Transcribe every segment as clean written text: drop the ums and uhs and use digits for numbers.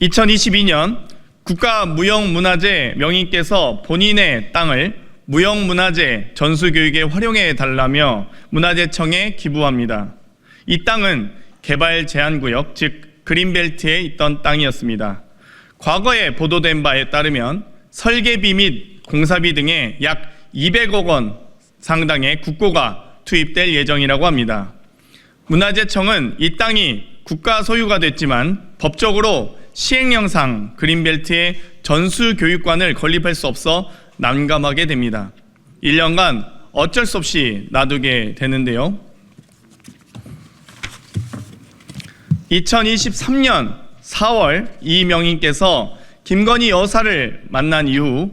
2022년 국가무형문화재 명인께서 본인의 땅을 무형문화재 전수교육에 활용해 달라며 문화재청에 기부합니다. 이 땅은 개발제한구역, 즉 그린벨트에 있던 땅이었습니다. 과거에 보도된 바에 따르면 설계비 및 공사비 등에 약 200억 원 상당의 국고가 투입될 예정이라고 합니다. 문화재청은 이 땅이 국가 소유가 됐지만 법적으로 시행령상 그린벨트에 전수교육관을 건립할 수 없어 난감하게 됩니다. 1년간 어쩔 수 없이 놔두게 되는데요. 2023년 4월 이 명인께서 김건희 여사를 만난 이후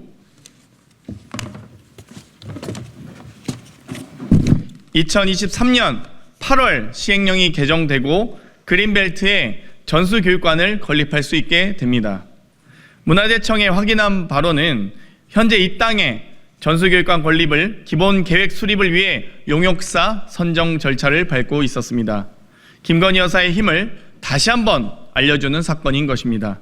2023년 8월 시행령이 개정되고 그린벨트에 전수교육관을 건립할 수 있게 됩니다. 문화재청에 확인한 바로는 현재 이 땅에 전수교육관 건립을 기본 계획 수립을 위해 용역사 선정 절차를 밟고 있었습니다. 김건희 여사의 힘을 다시 한번 알려주는 사건인 것입니다.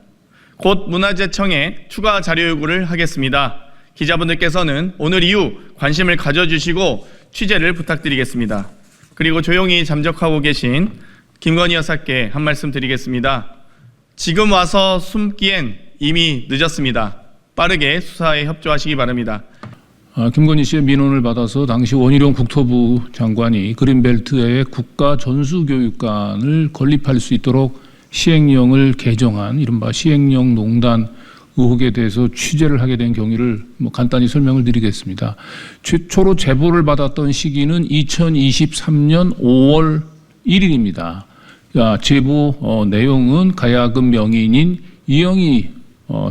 곧 문화재청에 추가 자료 요구를 하겠습니다. 기자분들께서는 오늘 이후 관심을 가져주시고 취재를 부탁드리겠습니다. 그리고 조용히 잠적하고 계신 김건희 여사께 한 말씀 드리겠습니다. 지금 와서 숨기엔 이미 늦었습니다. 빠르게 수사에 협조하시기 바랍니다. 김건희 씨의 민원을 받아서 당시 원희룡 국토부 장관이 그린벨트에 국가 전수교육관을 건립할 수 있도록 시행령을 개정한 이른바 시행령 농단 의혹에 대해서 취재를 하게 된 경위를 간단히 설명을 드리겠습니다. 최초로 제보를 받았던 시기는 2023년 5월 1일입니다. 제보 내용은 가야금 명인인 이영희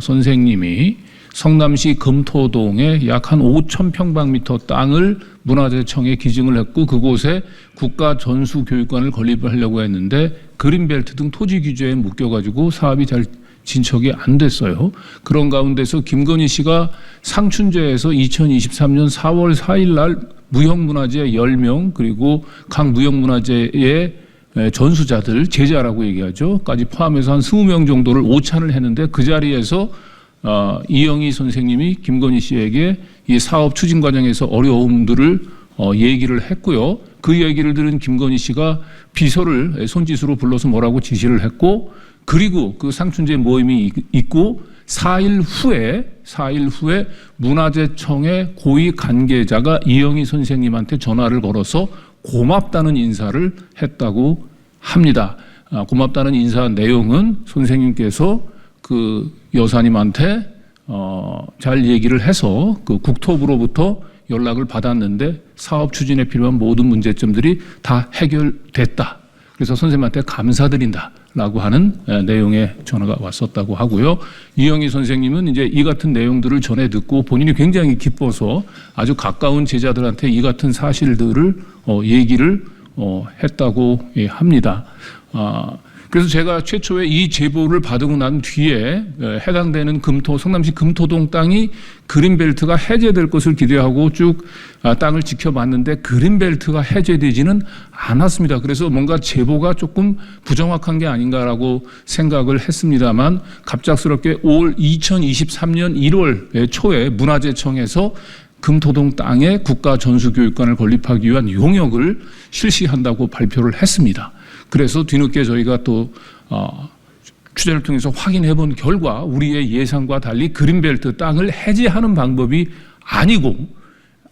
선생님이 성남시 금토동에 약 한 5,000평방미터 땅을 문화재청에 기증을 했고 그곳에 국가 전수교육관을 건립하려고 했는데 그린벨트 등 토지 규제에 묶여가지고 사업이 잘 진척이 안 됐어요. 그런 가운데서 김건희 씨가 상춘제에서 2023년 4월 4일 날 무형문화재 10명 그리고 각 무형문화재의 전수자들, 제자라고 얘기하죠. 까지 포함해서 한 20명 정도를 오찬을 했는데 그 자리에서 이영희 선생님이 김건희 씨에게 이 사업 추진 과정에서 어려움들을 얘기를 했고요. 그 얘기를 들은 김건희 씨가 비서를 손짓으로 불러서 뭐라고 지시를 했고 그리고 그 상춘제 모임이 있고 4일 후에 문화재청의 고위 관계자가 이영희 선생님한테 전화를 걸어서 고맙다는 인사를 했다고 합니다. 고맙다는 인사 내용은 선생님께서 그 여사님한테 잘 얘기를 해서 그 국토부로부터 연락을 받았는데 사업 추진에 필요한 모든 문제점들이 다 해결됐다. 그래서 선생님한테 감사드린다라고 하는 내용의 전화가 왔었다고 하고요. 이영희 선생님은 이제 이 같은 내용들을 전해 듣고 본인이 굉장히 기뻐서 아주 가까운 제자들한테 이 같은 사실들을 얘기를 했다고 합니다. 그래서 제가 최초에 이 제보를 받고 난 뒤에 해당되는 성남시 금토동 땅이 그린벨트가 해제될 것을 기대하고 쭉 땅을 지켜봤는데 그린벨트가 해제되지는 않았습니다. 그래서 뭔가 제보가 조금 부정확한 게 아닌가라고 생각을 했습니다만 갑작스럽게 올 2023년 1월 초에 문화재청에서 금토동 땅에 국가 전수교육관을 건립하기 위한 용역을 실시한다고 발표를 했습니다. 그래서 뒤늦게 저희가 또 취재를 통해서 확인해 본 결과 우리의 예상과 달리 그린벨트 땅을 해제하는 방법이 아니고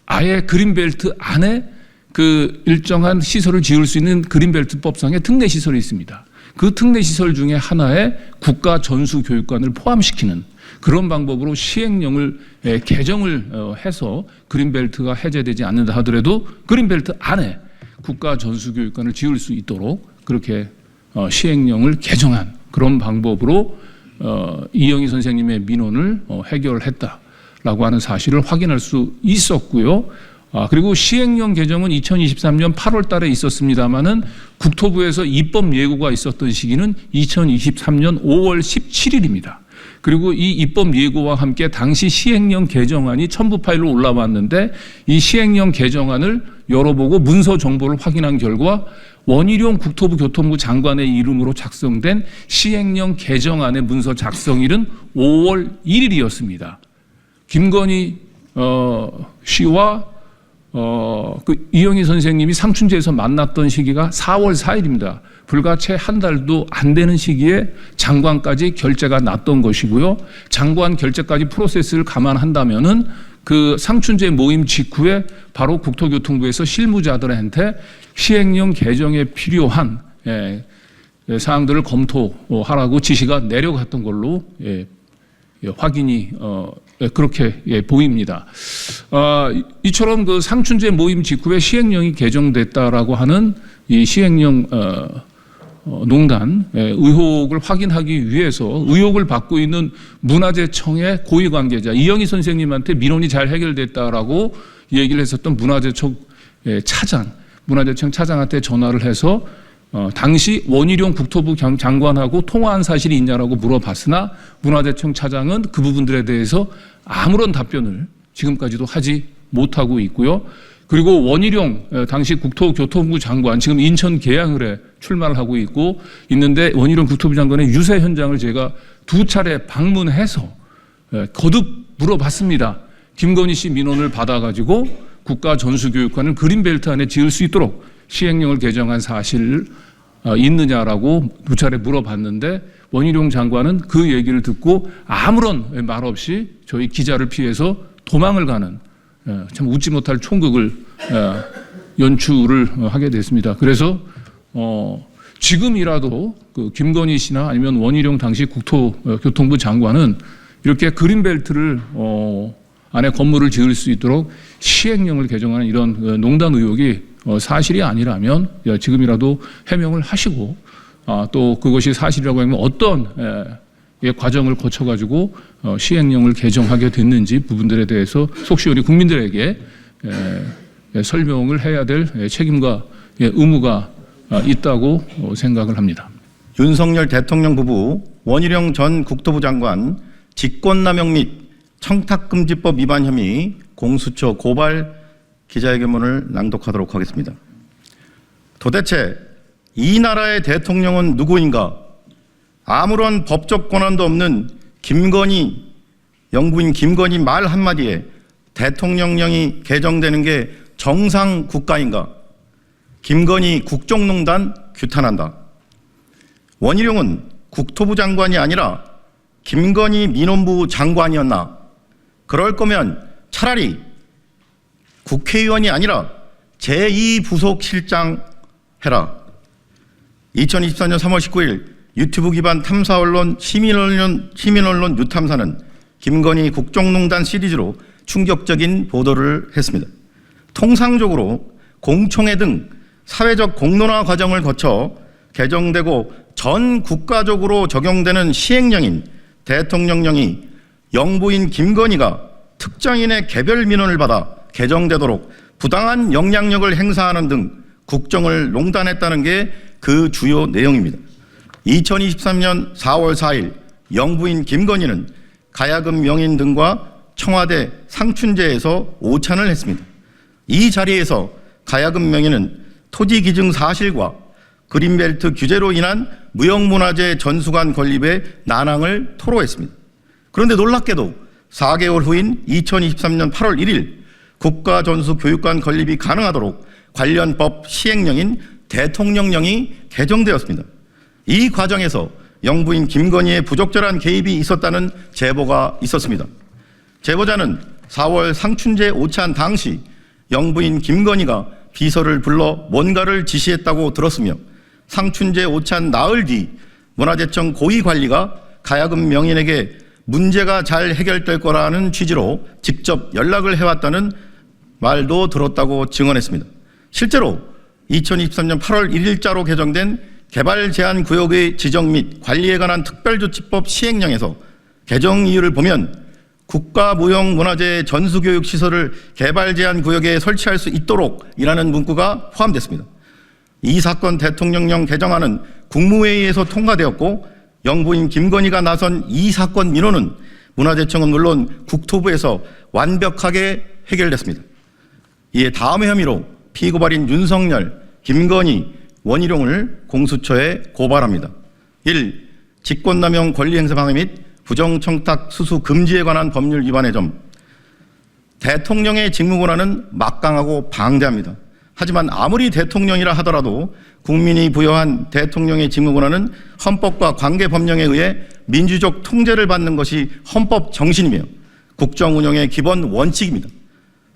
아예 그린벨트 안에 그 일정한 시설을 지을 수 있는 그린벨트법상의 특례시설이 있습니다. 그 특례시설 중에 하나에 국가 전수교육관을 포함시키는 그런 방법으로 시행령을 개정을 해서 그린벨트가 해제되지 않는다 하더라도 그린벨트 안에 국가 전수교육관을 지을 수 있도록 그렇게 시행령을 개정한 그런 방법으로 이영희 선생님의 민원을 해결했다라고 하는 사실을 확인할 수 있었고요. 그리고 시행령 개정은 2023년 8월 달에 있었습니다마는 국토부에서 입법 예고가 있었던 시기는 2023년 5월 17일입니다. 그리고 이 입법 예고와 함께 당시 시행령 개정안이 첨부 파일로 올라왔는데 이 시행령 개정안을 열어보고 문서 정보를 확인한 결과 원희룡 국토부 교통부 장관의 이름으로 작성된 시행령 개정안의 문서 작성일은 5월 1일이었습니다. 김건희 씨와 그 이영희 선생님이 상춘제에서 만났던 시기가 4월 4일입니다. 불과 채 한 달도 안 되는 시기에 장관까지 결재가 났던 것이고요. 장관 결재까지 프로세스를 감안한다면은 그 상춘제 모임 직후에 바로 국토교통부에서 실무자들한테 시행령 개정에 필요한 사항들을 검토하라고 지시가 내려갔던 걸로 확인이 그렇게 보입니다. 이처럼 그 상춘제 모임 직후에 시행령이 개정됐다라고 하는 이 시행령 농단 의혹을 확인하기 위해서 의혹을 받고 있는 문화재청의 고위 관계자 이영희 선생님한테 민원이 잘 해결됐다라고 얘기를 했었던 문화재청 차장한테 전화를 해서 당시 원희룡 국토부 장관하고 통화한 사실이 있냐라고 물어봤으나 문화재청 차장은 그 부분들에 대해서 아무런 답변을 지금까지도 하지 못하고 있고요. 그리고 원희룡 당시 국토교통부 장관 지금 인천 계양을에 출마를 하고 있는데 원희룡 국토부 장관의 유세 현장을 제가 2차례 방문해서 거듭 물어봤습니다. 김건희 씨 민원을 받아가지고 국가전수교육관을 그린벨트 안에 지을 수 있도록 시행령을 개정한 사실 있느냐라고 2차례 물어봤는데 원희룡 장관은 그 얘기를 듣고 아무런 말 없이 저희 기자를 피해서 도망을 가는 참 웃지 못할 총극을 연출을 하게 됐습니다. 그래서 지금이라도 그 김건희 씨나 아니면 원희룡 당시 국토교통부 장관은 이렇게 그린벨트를 안에 건물을 지을 수 있도록 시행령을 개정하는 이런 농단 의혹이 사실이 아니라면 지금이라도 해명을 하시고 또 그것이 사실이라고 하면 어떤 과정을 거쳐가지고 시행령을 개정하게 됐는지 부분들에 대해서 속시 우리 국민들에게 설명을 해야 될 책임과 의무가 있다고 생각을 합니다. 윤석열 대통령 부부 원희룡 전 국토부 장관 직권남용 및 청탁금지법 위반 혐의 공수처 고발 기자회견문을 낭독하도록 하겠습니다. 도대체 이 나라의 대통령은 누구인가? 아무런 법적 권한도 없는 영부인 김건희 말 한마디에 대통령령이 개정되는 게 정상 국가인가? 김건희 국정농단 규탄한다. 원희룡은 국토부 장관이 아니라 김건희 민원부 장관이었나? 그럴 거면 차라리 국회의원이 아니라 제2부속실장 해라. 2024년 3월 19일 유튜브 기반 탐사 언론 시민언론 뉴탐사는 김건희 국정농단 시리즈로 충격적인 보도를 했습니다. 통상적으로 공청회 등 사회적 공론화 과정을 거쳐 개정되고 전 국가적으로 적용되는 시행령인 대통령령이 영부인 김건희가 특정인의 개별 민원을 받아 개정되도록 부당한 영향력을 행사하는 등 국정을 농단했다는 게 그 주요 내용입니다. 2023년 4월 4일 영부인 김건희는 가야금 명인 등과 청와대 상춘제에서 오찬을 했습니다. 이 자리에서 가야금 명인은 토지 기증 사실과 그린벨트 규제로 인한 무형문화재 전수관 건립의 난항을 토로했습니다. 그런데 놀랍게도 4개월 후인 2023년 8월 1일 국가전수교육관 건립이 가능하도록 관련 법 시행령인 대통령령이 개정되었습니다. 이 과정에서 영부인 김건희의 부적절한 개입이 있었다는 제보가 있었습니다. 제보자는 4월 상춘제 오찬 당시 영부인 김건희가 비서를 불러 뭔가를 지시했다고 들었으며 상춘제 오찬 나흘 뒤 문화재청 고위 관리가 가야금 명인에게 문제가 잘 해결될 거라는 취지로 직접 연락을 해왔다는 말도 들었다고 증언했습니다. 실제로 2023년 8월 1일자로 개정된 개발제한구역의 지정 및 관리에 관한 특별조치법 시행령에서 개정 이유를 보면 국가무형문화재 전수교육시설을 개발제한구역에 설치할 수 있도록 이라는 문구가 포함됐습니다. 이 사건 대통령령 개정안은 국무회의에서 통과되었고 영부인 김건희가 나선 이 사건 민원은 문화재청은 물론 국토부에서 완벽하게 해결됐습니다. 이에 다음의 혐의로 피고발인 윤석열, 김건희, 원희룡을 공수처에 고발합니다. 1. 직권남용 권리행사 방해 및 부정청탁 수수 금지에 관한 법률 위반의 점. 대통령의 직무권한은 막강하고 방대합니다. 하지만 아무리 대통령이라 하더라도 국민이 부여한 대통령의 직무권한은 헌법과 관계법령에 의해 민주적 통제를 받는 것이 헌법 정신이며 국정운영의 기본 원칙입니다.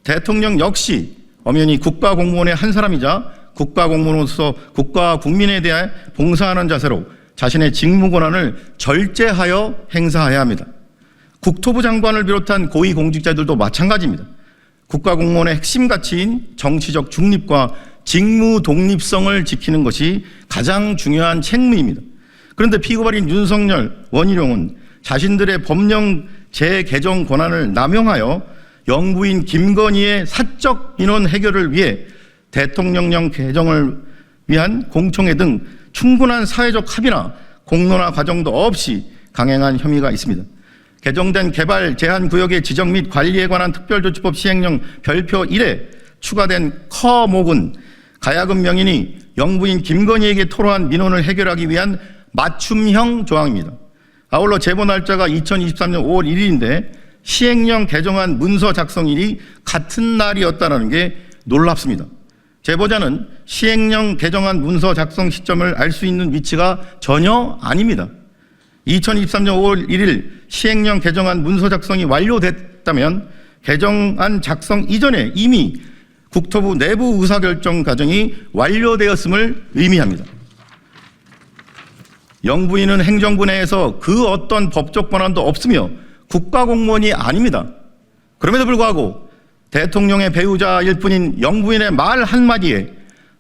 대통령 역시 엄연히 국가공무원의 한 사람이자 국가공무원으로서 국가와 국민에 대해 봉사하는 자세로 자신의 직무권한을 절제하여 행사해야 합니다. 국토부 장관을 비롯한 고위공직자들도 마찬가지입니다. 국가공무원의 핵심 가치인 정치적 중립과 직무 독립성을 지키는 것이 가장 중요한 책무입니다. 그런데 피고발인 윤석열, 원희룡은 자신들의 법령 재개정 권한을 남용하여 영부인 김건희의 사적 민원 해결을 위해 대통령령 개정을 위한 공청회 등 충분한 사회적 합의나 공론화 과정도 없이 강행한 혐의가 있습니다. 개정된 개발 제한 구역의 지정 및 관리에 관한 특별조치법 시행령 별표 1에 추가된 커목은 가야금 명인이 영부인 김건희에게 토로한 민원을 해결하기 위한 맞춤형 조항입니다. 아울러 제보 날짜가 2023년 5월 1일인데 시행령 개정안 문서 작성일이 같은 날이었다는 게 놀랍습니다. 제보자는 시행령 개정안 문서 작성 시점을 알 수 있는 위치가 전혀 아닙니다. 2023년 5월 1일 시행령 개정안 문서 작성이 완료됐다면 개정안 작성 이전에 이미 국토부 내부 의사결정 과정이 완료되었음을 의미합니다. 영부인은 행정부 내에서 그 어떤 법적 권한도 없으며 국가공무원이 아닙니다. 그럼에도 불구하고 대통령의 배우자일 뿐인 영부인의 말 한마디에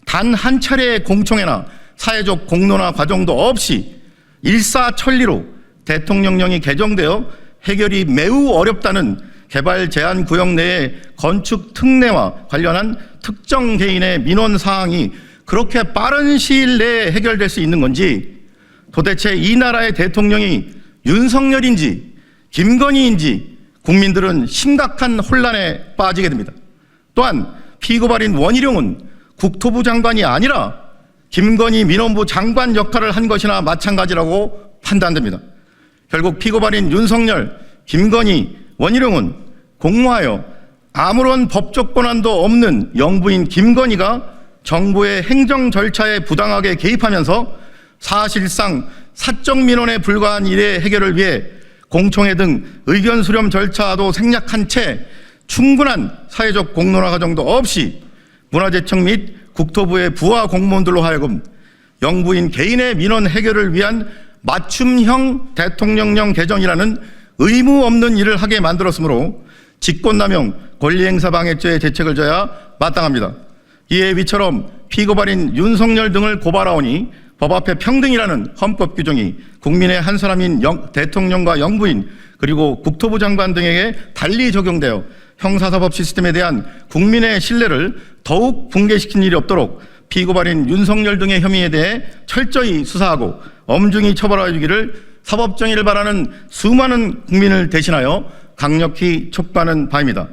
단 한 차례의 공청회나 사회적 공론화 과정도 없이 일사천리로 대통령령이 개정되어 해결이 매우 어렵다는 개발 제한 구역 내의 건축 특례와 관련한 특정 개인의 민원 사항이 그렇게 빠른 시일 내에 해결될 수 있는 건지, 도대체 이 나라의 대통령이 윤석열인지 김건희인지 국민들은 심각한 혼란에 빠지게 됩니다. 또한 피고발인 원희룡은 국토부 장관이 아니라 김건희 민원부 장관 역할을 한 것이나 마찬가지라고 판단됩니다. 결국 피고발인 윤석열, 김건희, 원희룡은 공모하여 아무런 법적 권한도 없는 영부인 김건희가 정부의 행정 절차에 부당하게 개입하면서 사실상 사적 민원에 불과한 일의 해결을 위해 공청회 등 의견 수렴 절차도 생략한 채 충분한 사회적 공론화 과정도 없이 문화재청 및 국토부의 부하 공무원들로 하여금 영부인 개인의 민원 해결을 위한 맞춤형 대통령령 개정이라는 의무 없는 일을 하게 만들었으므로 직권남용 권리행사방해죄의 대책을 져야 마땅합니다. 이에 위처럼 피고발인 윤석열 등을 고발하오니 법 앞에 평등이라는 헌법 규정이 국민의 한 사람인 대통령과 영부인 그리고 국토부 장관 등에게 달리 적용되어 형사사법 시스템에 대한 국민의 신뢰를 더욱 붕괴시킨 일이 없도록 피고발인 윤석열 등의 혐의에 대해 철저히 수사하고 엄중히 처벌하여 주기를 사법정의를 바라는 수많은 국민을 대신하여 강력히 촉구하는 바입니다.